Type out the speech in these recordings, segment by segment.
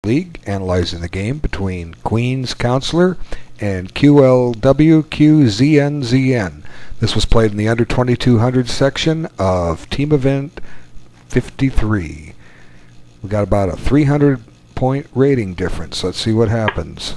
League, analyzing the game between Queen's Counselor and QLWQZNZN. This was played in the under 2200 section of Team Event 53. We got about a 300-point rating difference. Let's see what happens.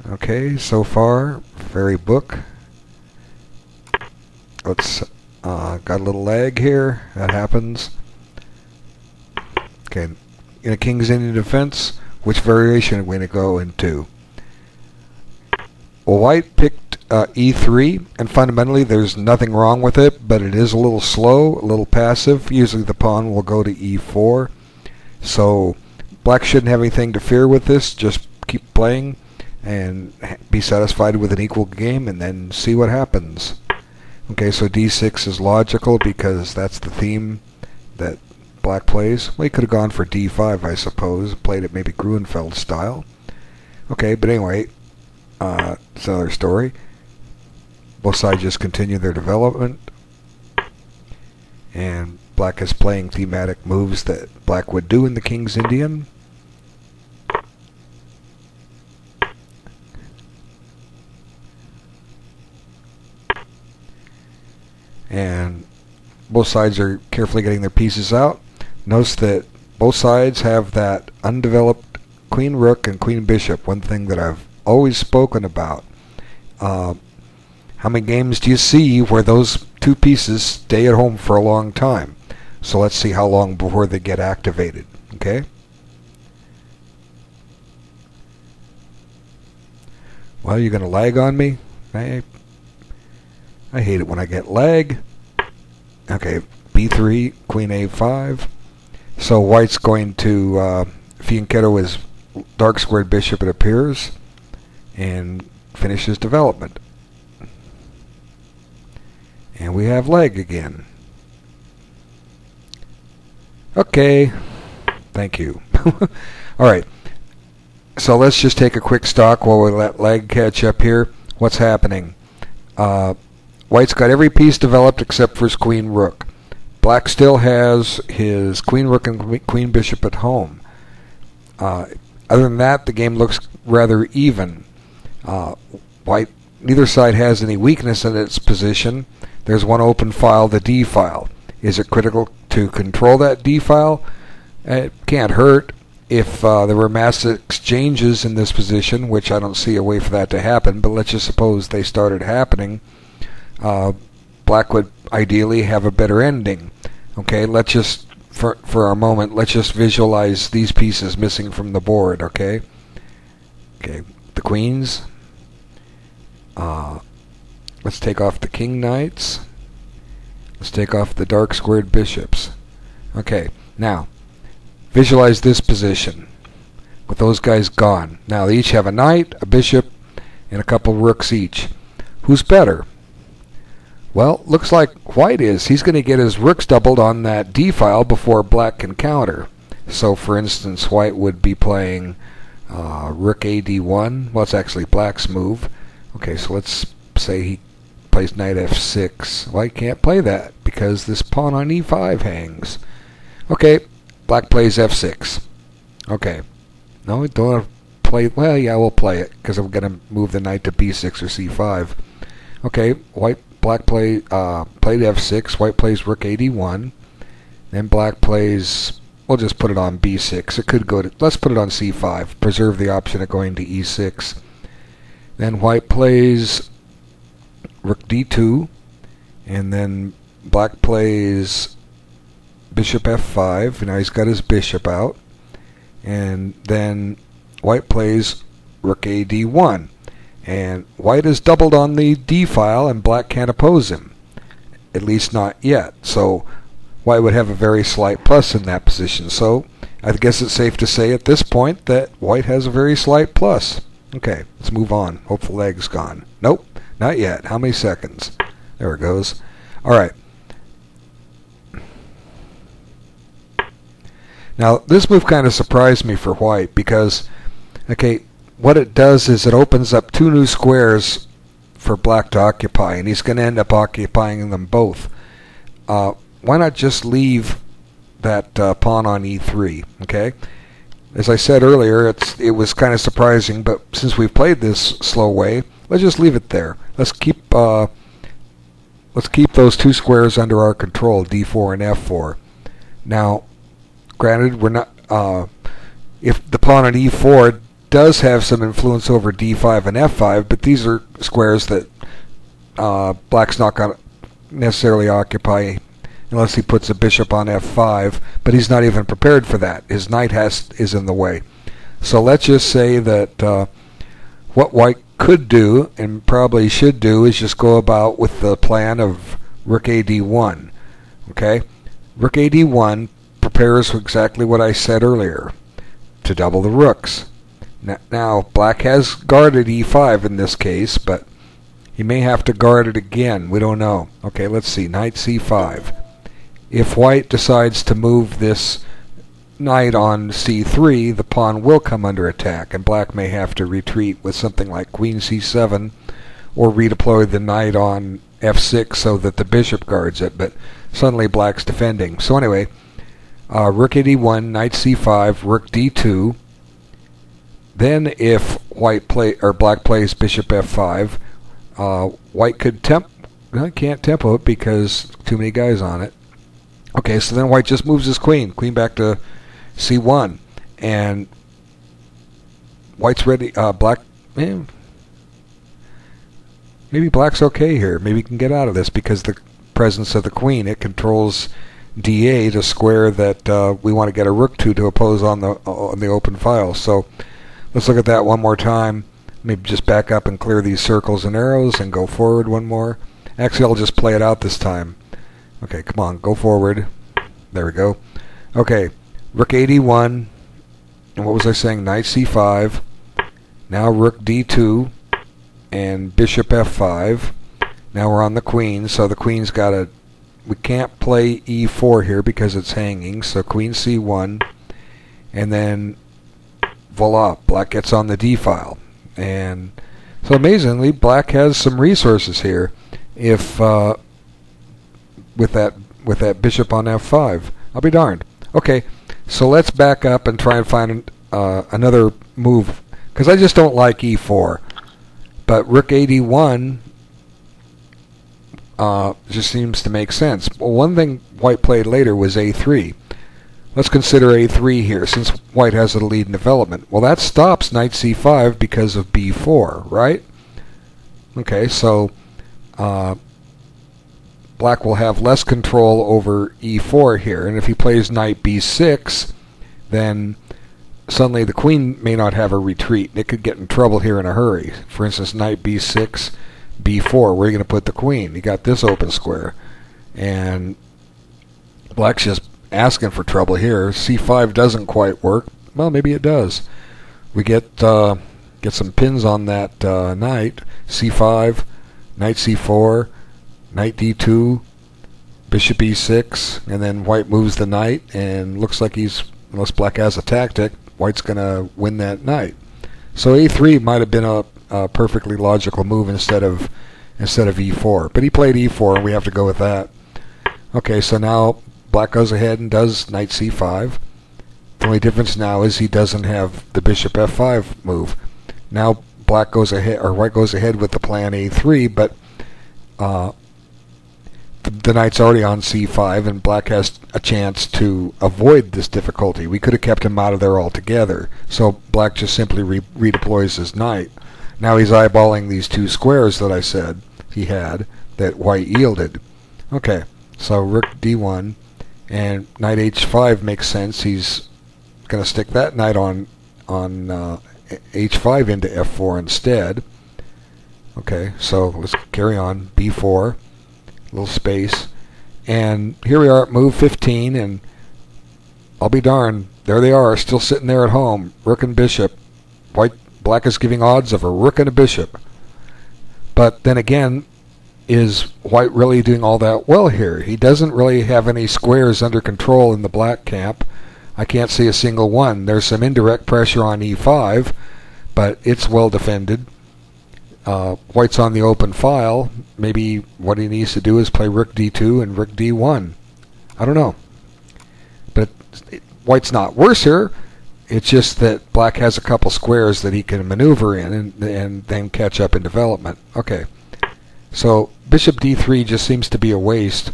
Okay, so far, Fairy Book. Let's got a little lag here. That happens. Okay, in a King's Indian defense, which variation are we going to go into? Well, White picked E3, and fundamentally there's nothing wrong with it, but it is a little slow, a little passive. Usually the pawn will go to E4. So Black shouldn't have anything to fear with this. Just keep playing and be satisfied with an equal game and then see what happens. Okay, so D6 is logical because that's the theme that Black plays. Well, he could have gone for D5, I suppose, played it maybe Gruenfeld style. Okay, but anyway, it's another story. Both sides just continue their development, and Black is playing thematic moves that Black would do in the King's Indian. And both sides are carefully getting their pieces out. Notice that both sides have that undeveloped Queen Rook and Queen Bishop, one thing that I've always spoken about. How many games do you see where those two pieces stay at home for a long time? So let's see how long before they get activated. Okay? Well, you're going to lag on me? I hate it when I get lag. Okay, B3, Queen A5. So White's going to fianchetto his dark squared bishop, it appears, and finish his development. And we have lag again. Okay, thank you. Alright, so let's just take a quick stock while we let lag catch up here. What's happening? White's got every piece developed except for his Queen Rook. Black still has his Queen Rook and Queen Bishop at home. Other than that, the game looks rather even. White, neither side has any weakness in its position. There's one open file, the D file. Is it critical to control that D file? It can't hurt. If there were mass exchanges in this position, which I don't see a way for that to happen, but let's just suppose they started happening, Black would ideally have a better ending. Okay, let's just, for a moment, let's just visualize these pieces missing from the board, okay? Okay, the queens. Let's take off the king knights. Let's take off the dark squared bishops. Okay, now, visualize this position with those guys gone. Now, they each have a knight, a bishop, and a couple rooks each. Who's better? Well, looks like White is. He's going to get his rooks doubled on that D file before Black can counter. So, for instance, White would be playing Rook AD1. Well, it's actually Black's move. Okay, so let's say he plays Knight F6. Well, he can't play that because this pawn on E5 hangs. Okay, Black plays F6. Okay. No, we don't have to play. Well, yeah, we'll play it because I'm going to move the knight to B6 or C5. Okay, Black played F6. White plays Rook AD1. Then Black plays. We'll just put it on B6. It could go to. Let's put it on C5. Preserve the option of going to E6. Then White plays Rook D2, and then Black plays Bishop F5. Now he's got his bishop out, and then White plays Rook AD1. And White is doubled on the D file, and Black can't oppose him. At least not yet. So White would have a very slight plus in that position. So I guess it's safe to say at this point that White has a very slight plus. Okay, let's move on. Hope the leg's gone. Nope, not yet. How many seconds? There it goes. Alright. Now, this move kind of surprised me for White because, okay, what it does is it opens up two new squares for Black to occupy, and he's going to end up occupying them both. Why not just leave that pawn on e3. Okay, as I said earlier, it was kind of surprising, but since we've played this slow way, let's just leave it there. Let's keep those two squares under our control, d4 and f4. Now, granted, we're not. If the pawn on e4 does have some influence over d5 and f5, but these are squares that black's not going to necessarily occupy unless he puts a bishop on f5, but he's not even prepared for that. His knight is in the way. So let's just say that what white could do, and probably should do, is just go about with the plan of rook a d1. Okay? Rook a d1 prepares for exactly what I said earlier, to double the rooks. Now, black has guarded e5 in this case, but he may have to guard it again. We don't know. Okay, let's see. Knight c5. If white decides to move this knight on c3, the pawn will come under attack, and black may have to retreat with something like queen c7, or redeploy the knight on f6 so that the bishop guards it, but suddenly black's defending. So anyway, rook a d1, knight c5, rook d2. Then if black plays bishop f5, white could can't tempo it because too many guys on it. Okay, so then white just moves his queen back to c1, and white's ready. Maybe black's okay here. Maybe he can get out of this because the presence of the queen, it controls d8, a square that we want to get a rook to oppose on the open file. So let's look at that one more time. Maybe just back up and clear these circles and arrows and go forward one more. Actually, I'll just play it out this time. Okay, come on, go forward. There we go. Okay, rook a d1, and what was I saying? Knight c5. Now rook d2 and bishop f5. Now we're on the queen, so the queen's got to. We can't play e4 here because it's hanging, so queen c1, and then voila, black gets on the d file. And so amazingly, black has some resources here. If with that bishop on f5, I'll be darned. Okay, so let's back up and try and find another move, because I just don't like e4. But rook a d1 just seems to make sense. Well, one thing white played later was a3. Let's consider a3 here, since white has a lead in development. Well, that stops knight c5 because of b4, right? Okay, so black will have less control over e4 here, and if he plays knight b6, then suddenly the queen may not have a retreat. It could get in trouble here in a hurry. For instance, knight b6, b4, where are you going to put the queen? You got this open square, and black's just asking for trouble here. c5 doesn't quite work. Well, maybe it does. We get some pins on that knight. c5, knight c4, knight d2, bishop e6, and then white moves the knight, and looks like unless black has a tactic, white's going to win that knight. So a3 might have been a perfectly logical move instead of e4. But he played e4, and we have to go with that. Okay, so now black goes ahead and does knight c5. The only difference now is he doesn't have the bishop f5 move. Now black goes ahead, or white goes ahead with the plan a3, but the knight's already on c5, and black has a chance to avoid this difficulty. We could have kept him out of there altogether. So black just simply redeploys his knight. Now he's eyeballing these two squares that I said he had that white yielded. Okay, so rook d1 and knight h5 makes sense. He's going to stick that knight on h5 into f4 instead. Okay, so let's carry on. b4, little space, and here we are at move 15, and I'll be darned, there they are, still sitting there at home, rook and bishop. Black is giving odds of a rook and a bishop. But then again, is white really doing all that well here? He doesn't really have any squares under control in the black camp. I can't see a single one. There's some indirect pressure on e5, but it's well defended. White's on the open file. Maybe what he needs to do is play rook d2 and rook d1. I don't know. But white's not worse here. It's just that black has a couple squares that he can maneuver in and then catch up in development. Okay, so bishop d3 just seems to be a waste.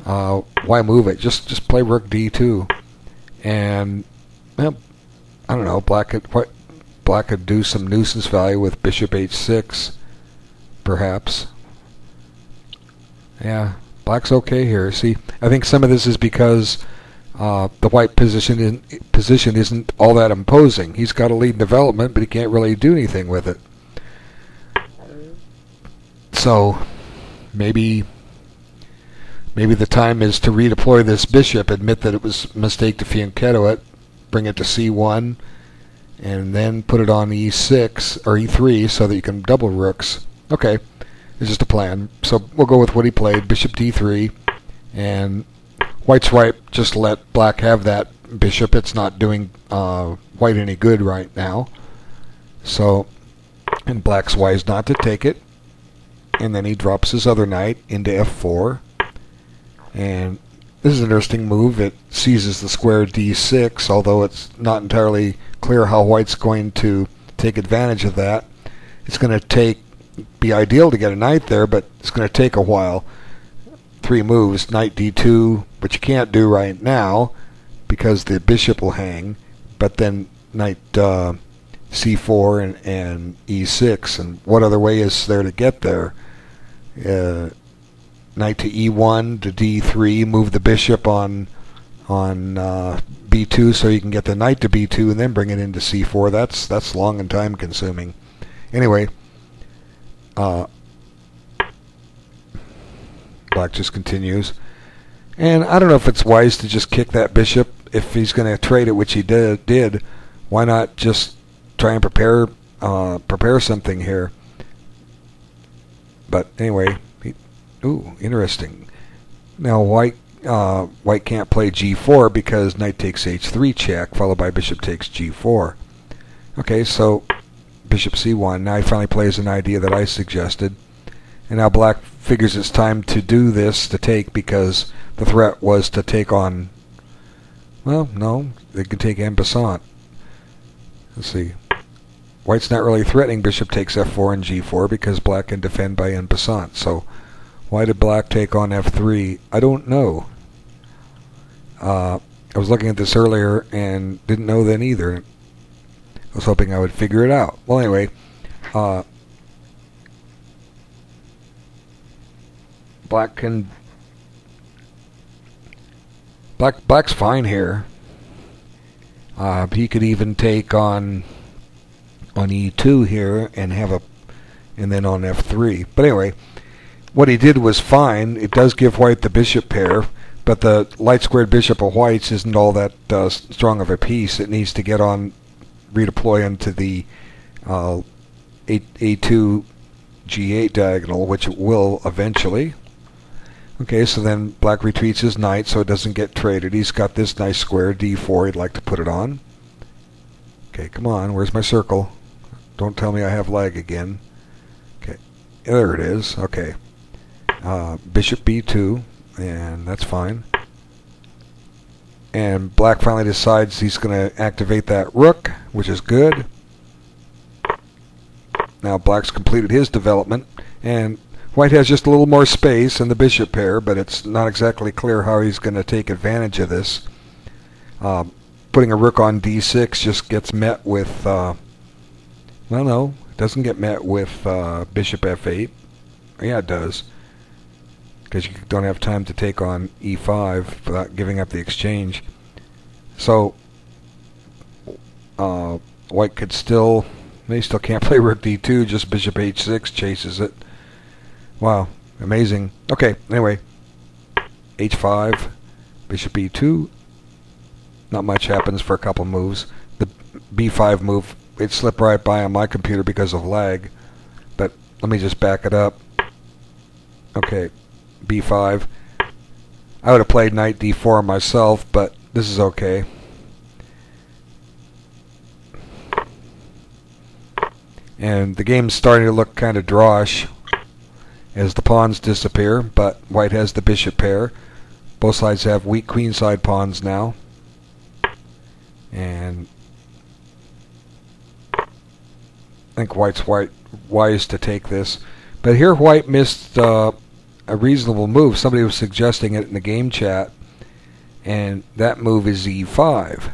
Why move it? Just play rook d2, and well, I don't know. Black could do some nuisance value with bishop h6, perhaps. Yeah, black's okay here. See, I think some of this is because the white position isn't all that imposing. He's got a lead in development, but he can't really do anything with it. So maybe the time is to redeploy this bishop, admit that it was a mistake to fianchetto it, bring it to c1, and then put it on e6 or e3 so that you can double rooks. Okay, it's just a plan. So we'll go with what he played, bishop d3, and white's right, just let black have that bishop. It's not doing white any good right now. So, and black's wise not to take it. And then he drops his other knight into f4. And this is an interesting move. It seizes the square d6, although it's not entirely clear how white's going to take advantage of that. It's going to be ideal to get a knight there, but it's going to take a while. 3 moves, knight d2, which you can't do right now because the bishop will hang, but then knight c4 and e6, and what other way is there to get there? Knight to e1 to d3, move the bishop on b2 so you can get the knight to b2 and then bring it into c4. That's long and time consuming. Anyway, black just continues. And I don't know if it's wise to just kick that bishop. If he's going to trade it, which he did, why not just try and prepare something here? But anyway, ooh, interesting. Now white can't play g4 because knight takes h3 check, followed by bishop takes g4. Okay, so bishop c1. Now he finally plays an idea that I suggested. And now black figures it's time to do this, to take, because the threat was to take on, well, no, they can take en passant. Let's see. White's not really threatening bishop takes f4 and g4 because black can defend by en passant. So why did black take on f3? I don't know. I was looking at this earlier and didn't know then either. I was hoping I would figure it out. Well, anyway, black's fine here. He could even take on e2 here and then on f3. But anyway, what he did was fine. It does give white the bishop pair, but the light squared bishop of white's isn't all that strong of a piece. It needs to get on, redeploy into the a2 g8 diagonal, which it will eventually. Okay, so then black retreats his knight so it doesn't get traded. He's got this nice square, d4, he'd like to put it on. Okay, come on, where's my circle? Don't tell me I have lag again. Okay, there it is. Okay, bishop b2, and that's fine. And black finally decides he's going to activate that rook, which is good. Now black's completed his development, and white has just a little more space in the bishop pair, but it's not exactly clear how he's going to take advantage of this. Putting a rook on d6 just gets met with, well, no, it doesn't get met with bishop f8. Yeah, it does, because you don't have time to take on e5 without giving up the exchange. So white could still, they still can't play rook d2, just bishop h6 chases it. Wow, amazing. Okay, anyway, h5, bishop e2. Not much happens for a couple moves. The b5 move, it slipped right by on my computer because of lag. But let me just back it up. Okay, b5. I would have played knight d4 myself, but this is okay. And the game's starting to look kind of drawish as the pawns disappear, but white has the bishop pair. Both sides have weak queenside pawns now. And I think White's wise to take this. But here White missed a reasonable move. Somebody was suggesting it in the game chat, and that move is e5.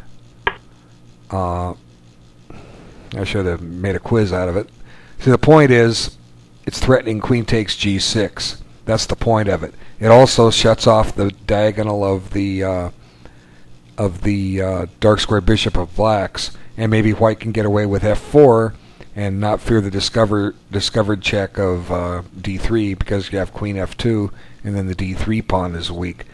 I should have made a quiz out of it. See, the point is, it's threatening queen takes g6. That's the point of it. It also shuts off the diagonal of the dark square bishop of blacks, and maybe White can get away with f4 and not fear the discovered check of d3, because you have queen f2, and then the d3 pawn is weak.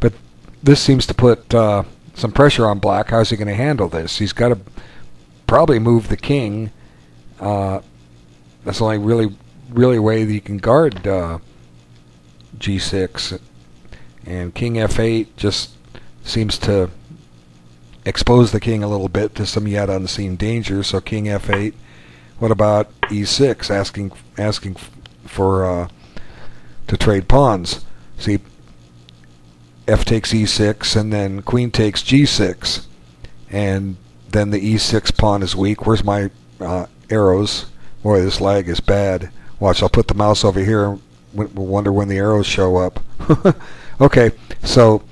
But this seems to put some pressure on Black. How's he going to handle this? He's got to probably move the king. That's the only really way that you can guard g6. And king f8 just seems to expose the king a little bit to some yet unseen danger. So king f8. What about e6? Asking for to trade pawns. See, f takes e6, and then queen takes g6, and then the e6 pawn is weak. Where's my arrows? Boy, this lag is bad. Watch, I'll put the mouse over here and we'll wonder when the arrows show up. Okay, so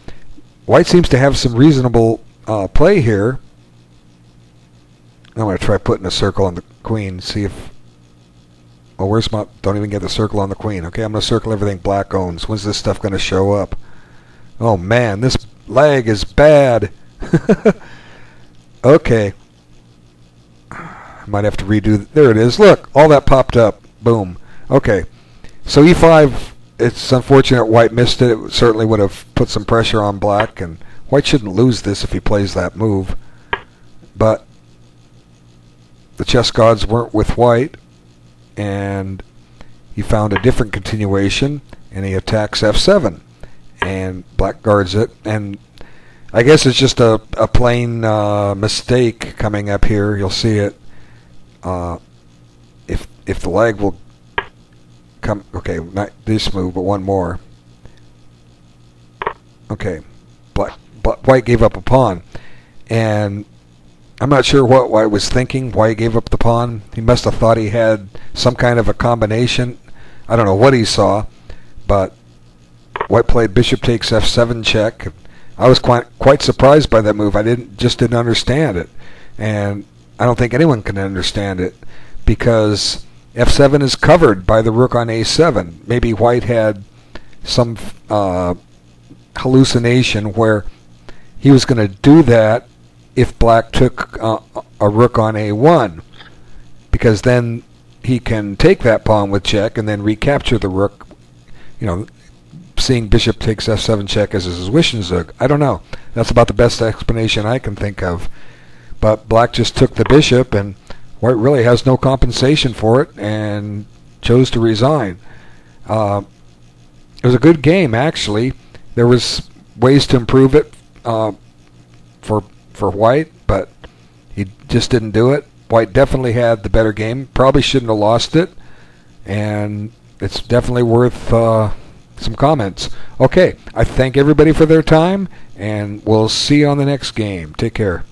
White seems to have some reasonable play here. I'm going to try putting a circle on the queen, see if... Oh, where's my... Don't even get the circle on the queen. Okay, I'm going to circle everything Black owns. When's this stuff going to show up? Oh, man, this lag is bad. Okay. I might have to redo... There it is. Look, all that popped up. Boom. Okay. So e5, it's unfortunate White missed it. It certainly would have put some pressure on Black, and White shouldn't lose this if he plays that move. But the chess gods weren't with White, and he found a different continuation, and he attacks f7, and Black guards it. And I guess it's just a plain mistake coming up here. You'll see it. If the lag will come... Okay, not this move, but one more. Okay, White gave up a pawn, and I'm not sure what White was thinking, why he gave up the pawn. He must have thought he had some kind of a combination. I don't know what he saw, but White played bishop takes f7 check. I was quite surprised by that move. I just didn't understand it, and I don't think anyone can understand it, because f7 is covered by the rook on a7. Maybe White had some hallucination where he was going to do that if Black took a rook on a1, because then he can take that pawn with check and then recapture the rook, you know, seeing bishop takes f7 check as his Zwischenzug. I don't know. That's about the best explanation I can think of. But Black just took the bishop, and White really has no compensation for it and chose to resign. It was a good game, actually. There was ways to improve it for White, but he just didn't do it. White definitely had the better game. Probably shouldn't have lost it, and it's definitely worth some comments. Okay, I thank everybody for their time, and we'll see you on the next game. Take care.